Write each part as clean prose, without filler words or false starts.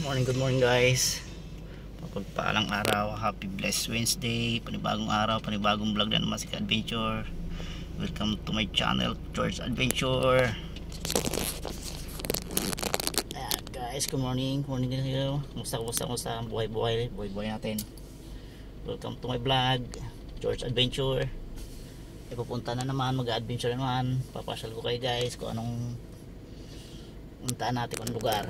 Good morning guys. Pagpagpaalang araw, happy blessed Wednesday. Panibagong araw, panibagong vlog na naman si Adventure. Welcome to my channel, George Adventure. Guys, good morning. Good morning din kayo. Kumusta ang buhay natin. Welcome to my vlog, George Adventure. Pupunta na naman, mag-adventure naman. Papasyal ko kayo guys kung anong puntaan natin, kung lugar.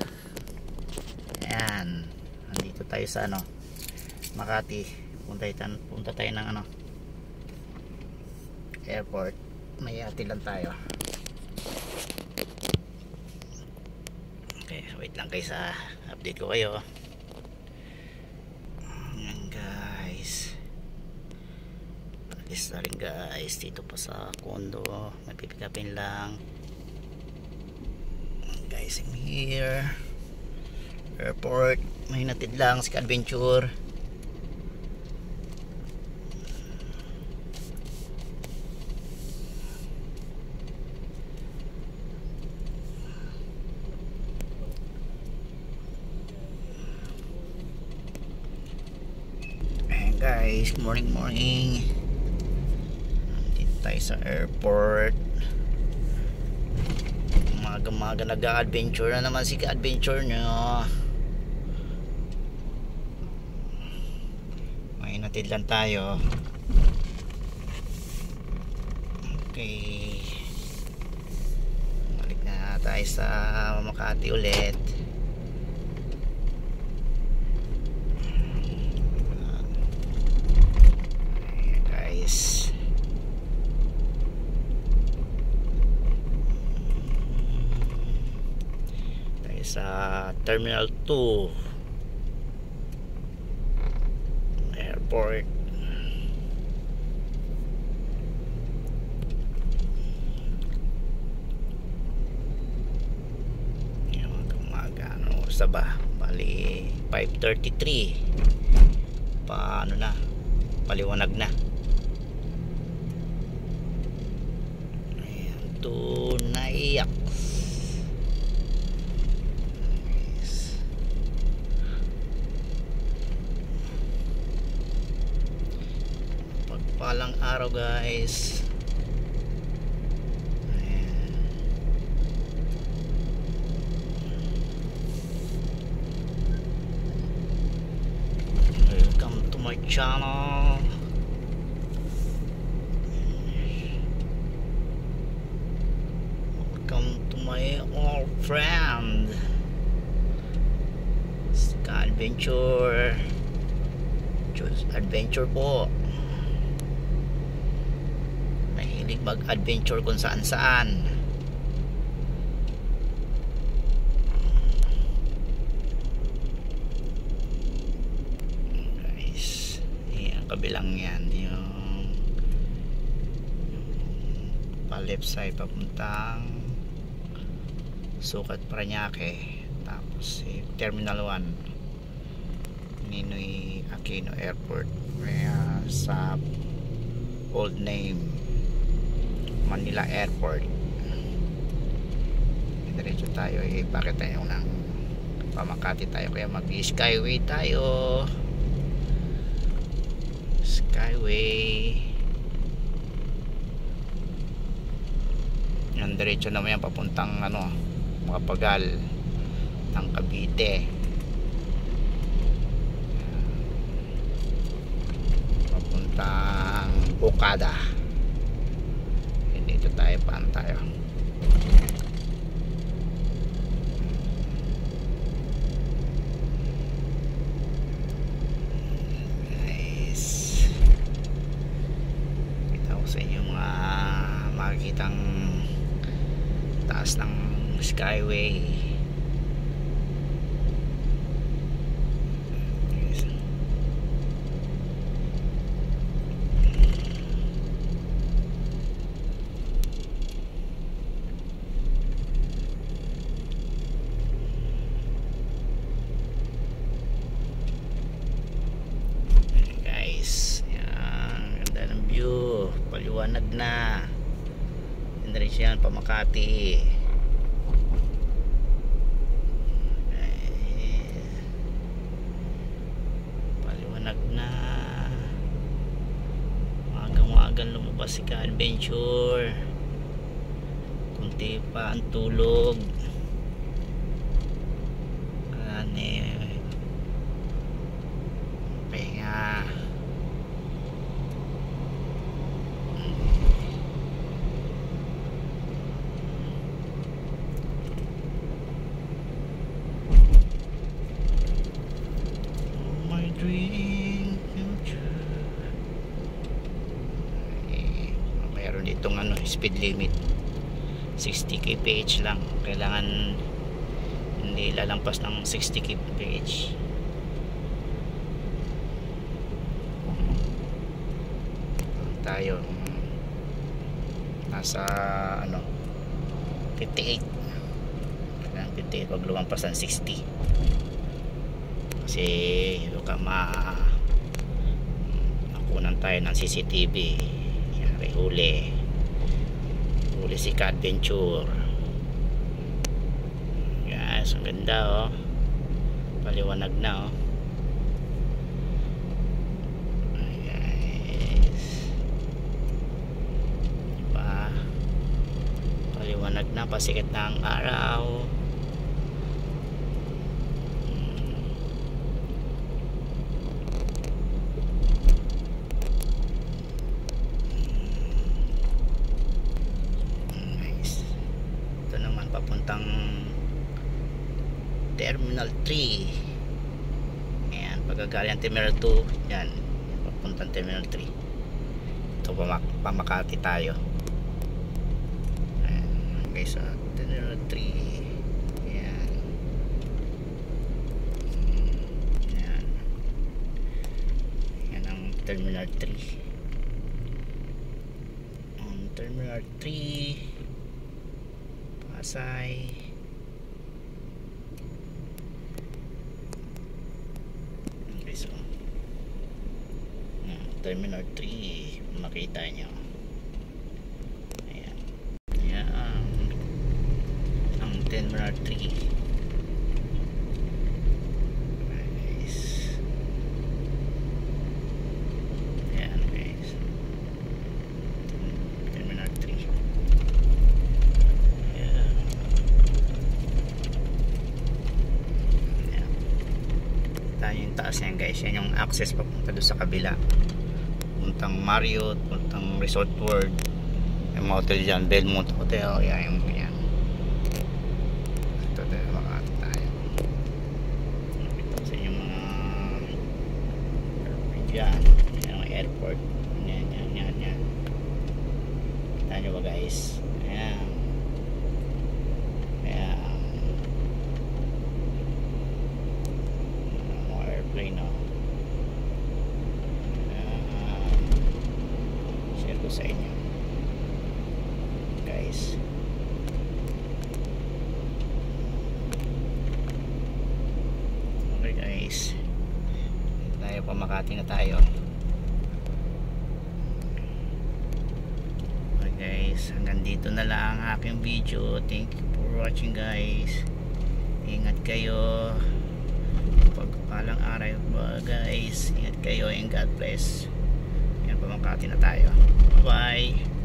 Ayan, nandito tayo sa Makati. Punta tayo ng airport. May ati lang tayo. Okay, wait lang guys, update ko kayo. Ayan guys, alis na rin guys dito pa sa condo. May pipikapin lang guys. I'm here airport, may natid lang si Adventure. Ayan guys, morning. Nandito tayo sa airport. Umaga nag-adventure na naman si Adventure nyo. Natid lang tayo. Okay, balik na tayo sa Makati ulit. Ayan guys, tayo sa Terminal 2 airport. Umaga, sa ba? Bali 5:33. Paano na? Paliwanag na. Ayan, tunaiyak. Palang araw guys. Ayan. Welcome to my channel. Welcome to my old friend Adventure. Choose Adventure po. Mag-adventure kung saan guys. Ayan, kabilang yan yung pa left side papuntang Sukat, Parañaque. Tapos Terminal 1 Ninoy Aquino Airport. Kaya sa old name Manila Airport. Diretso tayo. Bakit tayo ng Pamakati tayo, kaya mag-skyway tayo. Skyway. Yan, diretso naman yan papuntang Makapagal ng Cavite. Papuntang Okada. Dito tayo, paan tayo? Nice. Kita ko sa inyo mga makikitang taas ng skyway. Paliwanag na. Diretso yan pa Makati. si ka-adventure. Kunti pa ang tulog. Pahinga. My dream future. Mayroon ditong speed limit 60 kph lang. Kailangan hindi lalampas ng 60 kph. Tayo nasa 58. Kailangan 58 wag lumampas ng 60 kasi baka nakunan tayo ng CCTV. Yari, huli si ka-adventure. Guys, ang ganda paliwanag na guys, diba? Paliwanag na, pasikat na ang araw. Papuntang Terminal 3. Ayan, pagkagaling Terminal 2, yan, papuntang Terminal 3. Ito, pamakati tayo. Ayan, guys, Terminal 3. Ayan. Ayan. Yan ang Terminal 3. Ang Terminal 3 Pasay. Okay, so Terminal 3 makita nyo. Ayan. Ayan ang Terminal 3. Guys. Ayan guys, Terminal 3. Yung taas yan guys, yan yung access papunta doon sa kabila, puntang Marriott, puntang Resort World. May mga hotel dyan, Belmont Hotel. Yan yung yan. Ito tayo makakita tayo. Ito sa inyong mga dyan, yan ang airport. Yan kita nyo ba guys? Ayan. Share ko sa inyo guys. Okay guys, tayo pa Makati na tayo. Okay guys, hanggang dito na lang ang aking video. Thank you for watching guys. Ingat kayo. Pagpalang araw guys, ingat kayo and God bless. Yan, pamakati na tayo. Bye bye.